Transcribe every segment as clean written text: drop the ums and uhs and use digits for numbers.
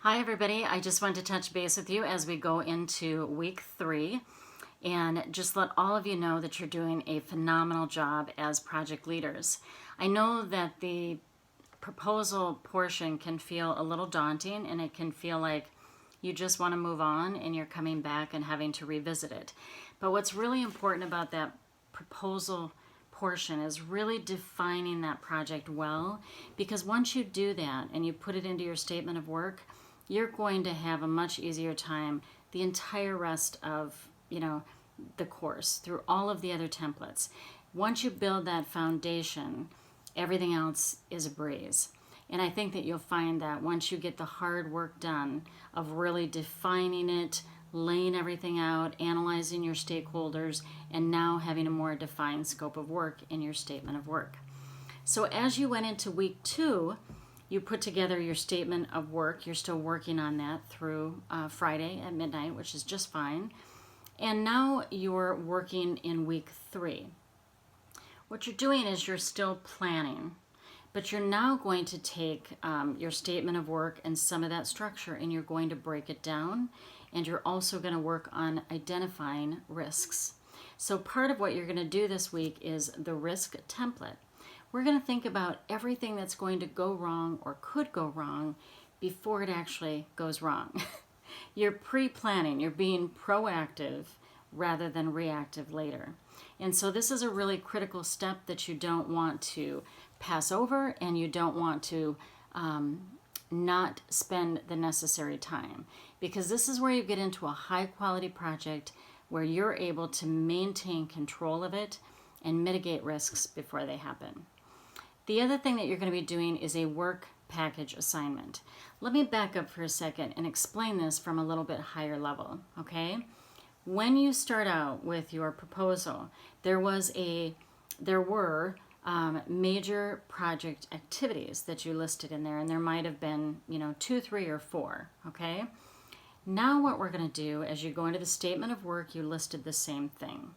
Hi, everybody. I just wanted to touch base with you as we go into week 3 and just let all of you know that you're doing a phenomenal job as project leaders. I know that the proposal portion can feel a little daunting and it can feel like you just want to move on and you're coming back and having to revisit it. But what's really important about that proposal portion is really defining that project well, because once you do that and you put it into your statement of work, you're going to have a much easier time the entire rest of, the course through all of the other templates. Once you build that foundation, everything else is a breeze. And I think that you'll find that once you get the hard work done of really defining it, laying everything out, analyzing your stakeholders, and now having a more defined scope of work in your statement of work. So as you went into week 2, you put together your statement of work. You're still working on that through Friday at midnight, which is just fine. And now you're working in week 3. What you're doing is you're still planning, but you're now going to take your statement of work and some of that structure and you're going to break it down, and you're also going to work on identifying risks. So part of what you're going to do this week is the risk template. We're going to think about everything that's going to go wrong or could go wrong before it actually goes wrong. You're pre-planning, you're being proactive rather than reactive later. And so this is a really critical step that you don't want to pass over, and you don't want to not spend the necessary time, because this is where you get into a high quality project where you're able to maintain control of it and mitigate risks before they happen. The other thing that you're going to be doing is a work package assignment. Let me back up for a second and explain this from a little bit higher level, okay? When you start out with your proposal, there were major project activities that you listed in there, and there might have been, 2, 3, or 4, okay? Now what we're going to do, as you go into the statement of work, you listed the same thing.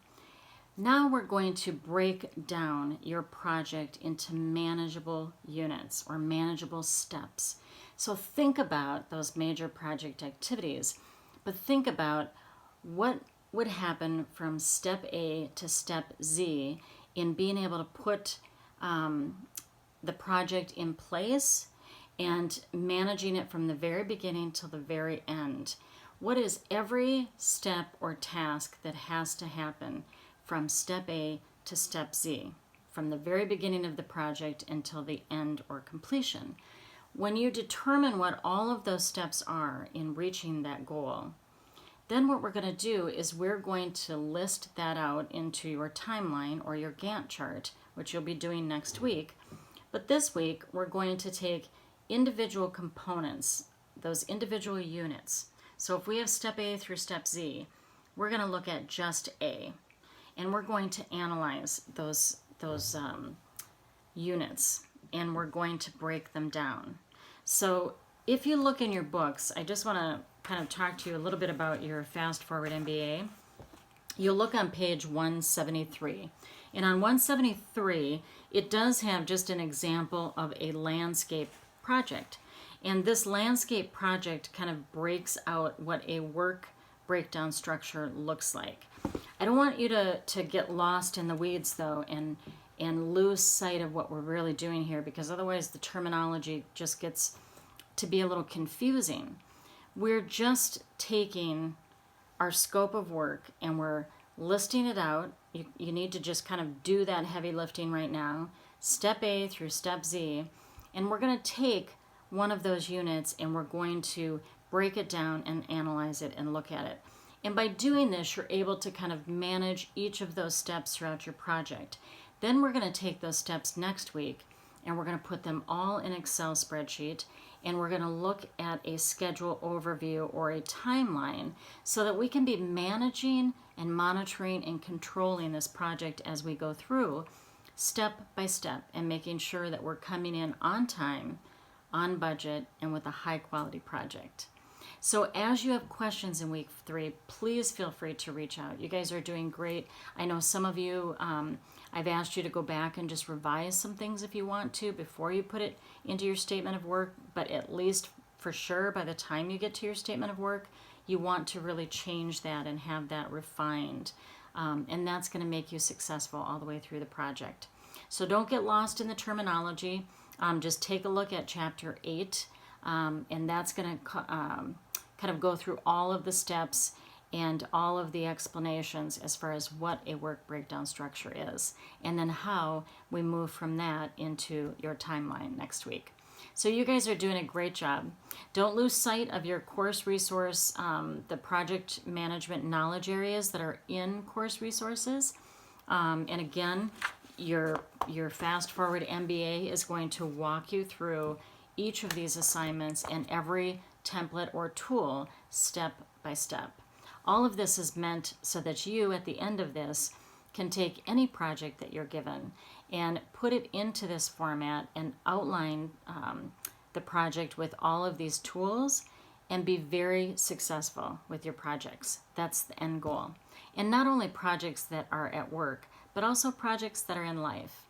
Now we're going to break down your project into manageable units or manageable steps. So think about those major project activities, but think about what would happen from step A to step Z in being able to put the project in place and managing it from the very beginning till the very end. What is every step or task that has to happen from step A to step Z, from the very beginning of the project until the end or completion? When you determine what all of those steps are in reaching that goal, then what we're going to do is we're going to list that out into your timeline or your Gantt chart, which you'll be doing next week. But this week, we're going to take individual components, those individual units. So if we have step A through step Z, we're going to look at just A, and we're going to analyze those units, and we're going to break them down. So if you look in your books, I just want to kind of talk to you a little bit about your Fast Forward MBA. You'll look on page 173. And on 173, it does have just an example of a landscape project. And this landscape project kind of breaks out what a work breakdown structure looks like. I don't want you to get lost in the weeds, though, and lose sight of what we're really doing here, because otherwise the terminology just gets to be a little confusing. We're just taking our scope of work and we're listing it out. You need to just kind of do that heavy lifting right now, step A through step Z, and we're going to take one of those units and we're going to break it down and analyze it and look at it. And by doing this, you're able to kind of manage each of those steps throughout your project. Then we're going to take those steps next week and we're going to put them all in Excel spreadsheet, and we're going to look at a schedule overview or a timeline so that we can be managing and monitoring and controlling this project as we go through step by step, and making sure that we're coming in on time, on budget, and with a high quality project. So as you have questions in week 3, please feel free to reach out. You guys are doing great. I know some of you, I've asked you to go back and just revise some things if you want to before you put it into your statement of work, but at least for sure by the time you get to your statement of work, you want to really change that and have that refined. And that's going to make you successful all the way through the project. So don't get lost in the terminology. Just take a look at Chapter 8, and that's going to kind of go through all of the steps and all of the explanations as far as what a work breakdown structure is, and then how we move from that into your timeline next week. So you guys are doing a great job. Don't lose sight of your course resource, the project management knowledge areas that are in course resources. And again, your Fast Forward MBA is going to walk you through each of these assignments and every template or tool step by step. All of this is meant so that you, at the end of this, can take any project that you're given and put it into this format and outline the project with all of these tools and be very successful with your projects. That's the end goal. And not only projects that are at work, but also projects that are in life.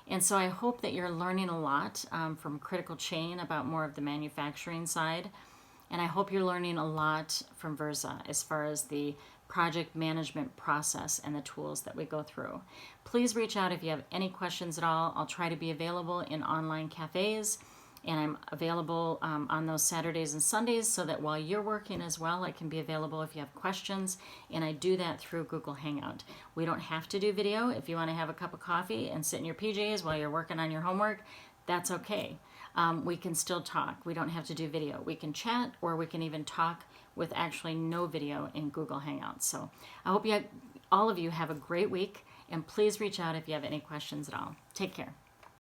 And so I hope that you're learning a lot from Critical Chain about more of the manufacturing side. And I hope you're learning a lot from Versa as far as the project management process and the tools that we go through. Please reach out if you have any questions at all. I'll try to be available in online cafes, and I'm available on those Saturdays and Sundays so that while you're working as well, I can be available if you have questions, and I do that through Google Hangout. We don't have to do video. If you want to have a cup of coffee and sit in your PJs while you're working on your homework, that's okay. We can still talk. We don't have to do video. We can chat, or we can even talk with actually no video in Google Hangouts. So I hope all of you have a great week, and please reach out if you have any questions at all. Take care.